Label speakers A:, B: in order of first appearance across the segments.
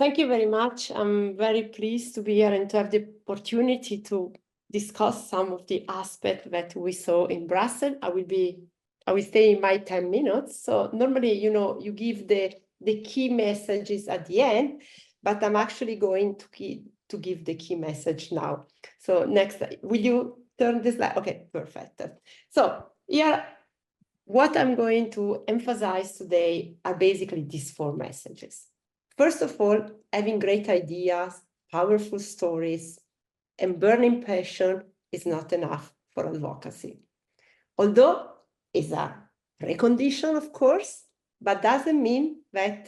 A: Thank you very much. I'm very pleased to be here and to have the opportunity to discuss some of the aspects that we saw in Brussels. I will stay in my 10 minutes. So normally, you give the key messages at the end, but I'm actually going to give the key message now. So next, will you turn this slide? Okay, perfect. So here, what I'm going to emphasize today are basically these 4 messages. First of all, having great ideas, powerful stories, and burning passion is not enough for advocacy. Although it's a precondition, of course, but doesn't mean that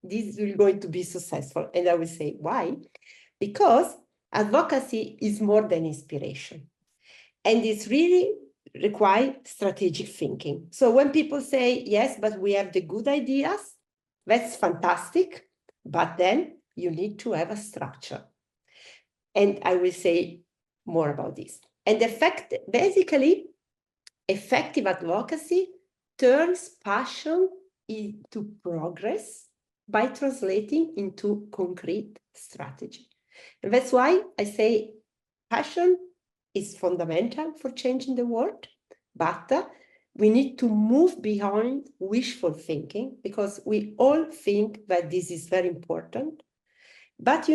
A: this is going to be successful. And I will say why. Because advocacy is more than inspiration. And it's really requires strategic thinking. So when people say, yes, but we have the good ideas, that's fantastic, but then you need to have a structure. And I will say more about this. And basically, effective advocacy turns passion into progress by translating into concrete strategy. And that's why I say passion is fundamental for changing the world, but we need to move beyond wishful thinking because we all think that this is very important. But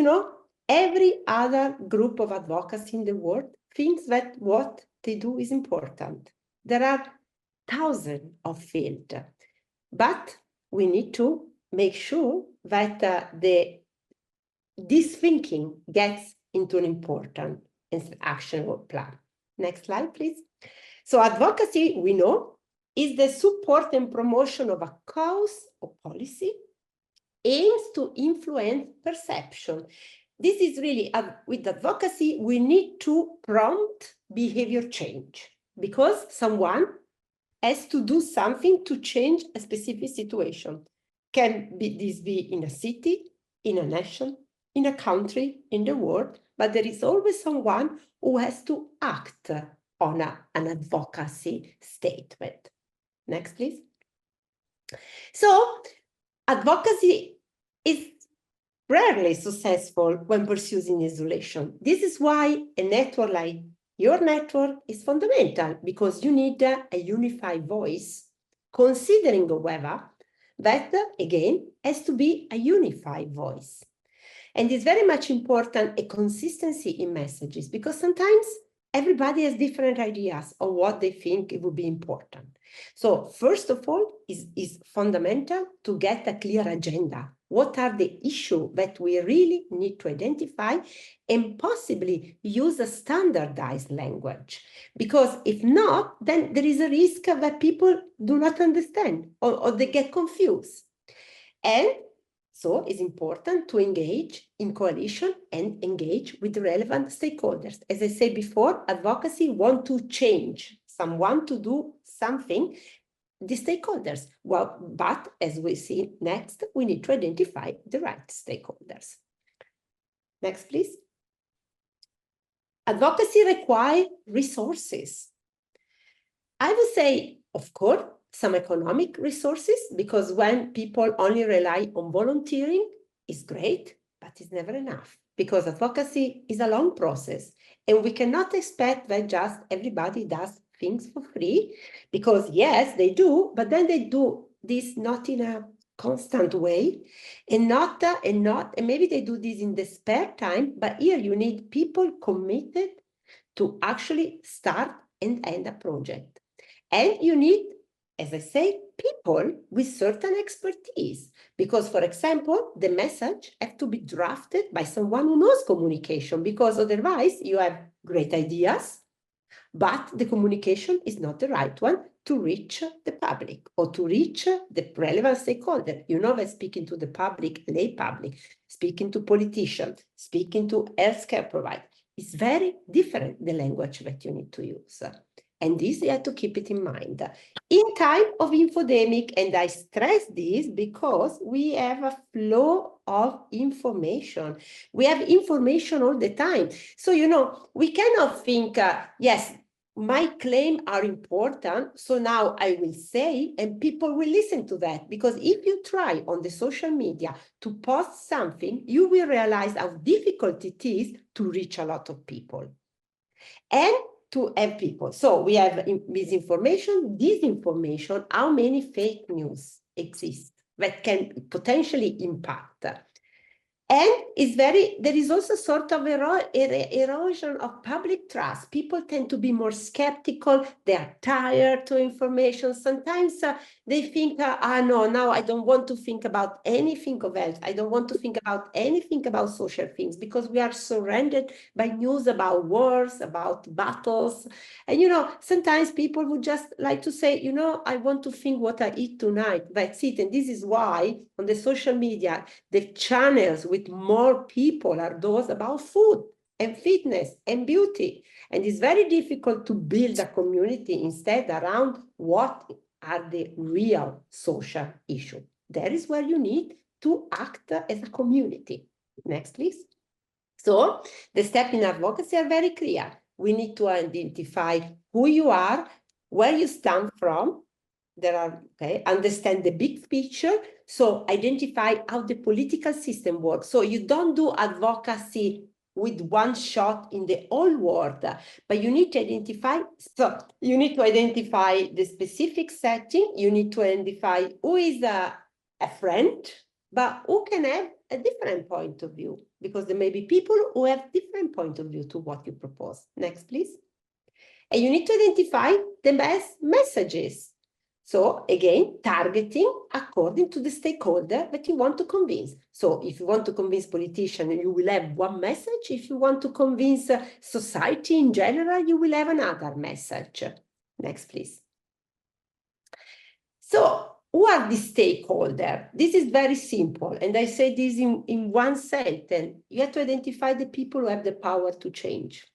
A: every other group of advocacy in the world thinks that what they do is important. There are thousands of fields, but we need to make sure that this thinking gets into an important and actionable plan. Next slide, please. So advocacy, we know, is the support and promotion of a cause or policy aims to influence perception. This is really, with advocacy, we need to prompt behavior change because someone has to do something to change a specific situation. This be in a city, in a nation, in a country, in the world, but there is always someone who has to act on an advocacy statement. Next, please. So advocacy is rarely successful when pursued in isolation. This is why a network like your network is fundamental because you need a unified voice, considering, however, that, again, has to be a unified voice. And it's very much important a consistency in messages because sometimes everybody has different ideas of what they think it would be important. So first of all, is fundamental to get a clear agenda. What are the issues that we really need to identify and possibly use a standardized language? Because if not, then there is a risk that people do not understand or they get confused. And so it's important to engage in coalition and engage with the relevant stakeholders. As I said before, advocacy wants to change, someone to do something, the stakeholders. Well, but as we see next, we need to identify the right stakeholders. Next, please. Advocacy requires resources. I would say, of course, some economic resources, because when people only rely on volunteering, it's great, but it's never enough, because advocacy is a long process, and we cannot expect that just everybody does things for free, because yes, they do, but then they do this not in a constant way, and maybe they do this in the spare time, but here you need people committed to actually start and end a project. And you need, as I say, people with certain expertise, because, for example, the message has to be drafted by someone who knows communication, because otherwise you have great ideas, but the communication is not the right one to reach the public or to reach the relevant stakeholder. You know that speaking to the public, lay public, speaking to politicians, speaking to healthcare providers, is very different, the language that you need to use. And this you have to keep it in mind. In time of infodemic, and I stress this because we have a flow of information. We have information all the time. So, we cannot think, yes, my claims are important, so now I will say, and people will listen to that. Because if you try on the social media to post something, you will realize how difficult it is to reach a lot of people. And to have people. So we have misinformation, disinformation, how many fake news exist that can potentially impact. And there is also sort of erosion of public trust. People tend to be more skeptical. They are tired to information. Sometimes they think, no, now I don't want to think about anything of health. I don't want to think about anything about social things, because we are surrounded by news about wars, about battles. And, sometimes people would just like to say, I want to think what I eat tonight. That's it. And this is why on the social media, the channels with more people are those about food and fitness and beauty. And it's very difficult to build a community instead around what are the real social issues. That is where you need to act as a community. Next, please. So the steps in advocacy are very clear. We need to identify who you are, where you stand from. Understand the big picture. So identify how the political system works. So you don't do advocacy with one shot in the whole world, but you need to identify. So you need to identify the specific setting. You need to identify who is a friend, but who can have a different point of view, because there may be people who have different point of view to what you propose. Next, please. And you need to identify the best messages. So again, targeting according to the stakeholder that you want to convince. So if you want to convince politicians, you will have one message. If you want to convince society in general, you will have another message. Next, please. So who are the stakeholders? This is very simple. And I say this in one sentence. You have to identify the people who have the power to change,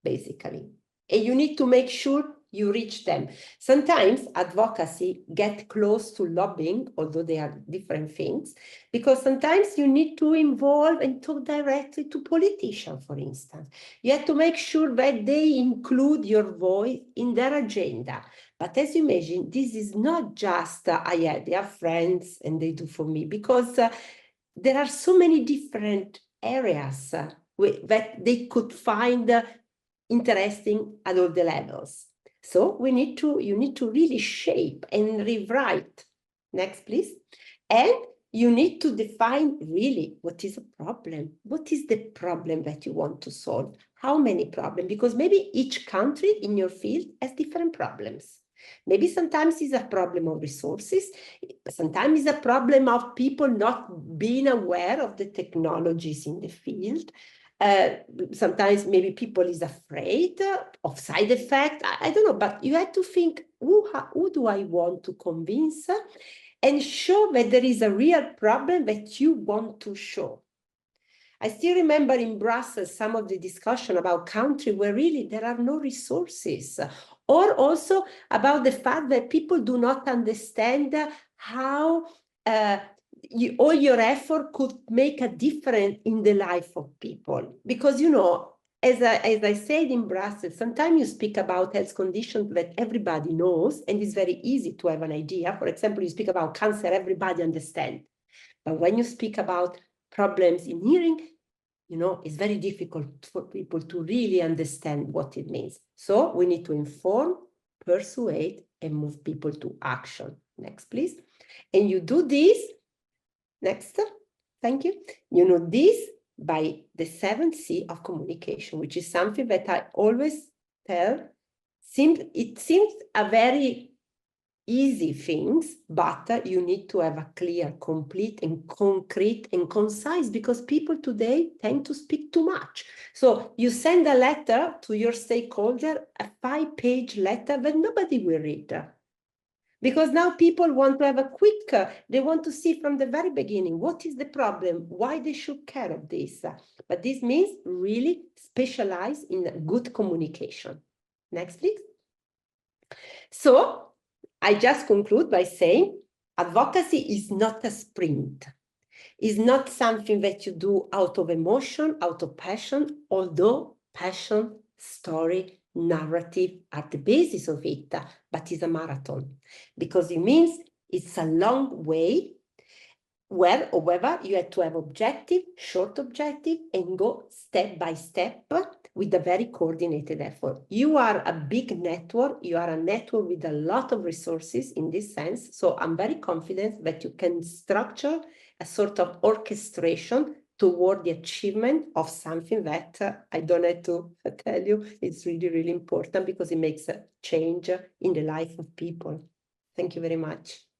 A: basically. And you need to make sure you reach them. Sometimes advocacy gets close to lobbying, although they are different things, because sometimes you need to involve and talk directly to politicians, for instance. You have to make sure that they include your voice in their agenda. But as you imagine, this is not just, they are friends and they do for me, because there are so many different areas that they could find interesting at all the levels. So you need to really shape and rewrite. Next, please. And you need to define really what is a problem. What is the problem that you want to solve? How many problems? Because maybe each country in your field has different problems. Maybe sometimes it's a problem of resources. Sometimes it's a problem of people not being aware of the technologies in the field. Sometimes maybe people is afraid of side effects. I don't know, but you have to think, who do I want to convince and show that there is a real problem that you want to show. I still remember in Brussels some of the discussion about countries where really there are no resources, or also about the fact that people do not understand how all your effort could make a difference in the life of people. Because, as I said in Brussels, sometimes you speak about health conditions that everybody knows, and it's very easy to have an idea. For example, you speak about cancer, everybody understands. But when you speak about problems in hearing, it's very difficult for people to really understand what it means. So we need to inform, persuade, and move people to action. Next, please. And you do this. Next, thank you. This by the 7 C of communication, which is something that I always tell. It seems a very easy things, but you need to have a clear, complete, and concrete and concise, because people today tend to speak too much. So you send a letter to your stakeholder, a 5-page letter that nobody will read. Because now people want to have a quick, they want to see from the very beginning, what is the problem, why they should care of this. But this means really specialize in good communication. Next, please. So I just conclude by saying advocacy is not a sprint. It's not something that you do out of emotion, out of passion, although passion, story, narrative are the basis of it, but it's a marathon, because it means it's a long way where, however, you have to have objective, short objective, and go step by step with a very coordinated effort. You are a big network. You are a network with a lot of resources in this sense. So I'm very confident that you can structure a sort of orchestration toward the achievement of something that I don't have to tell you. It's really, really important because it makes a change in the life of people. Thank you very much.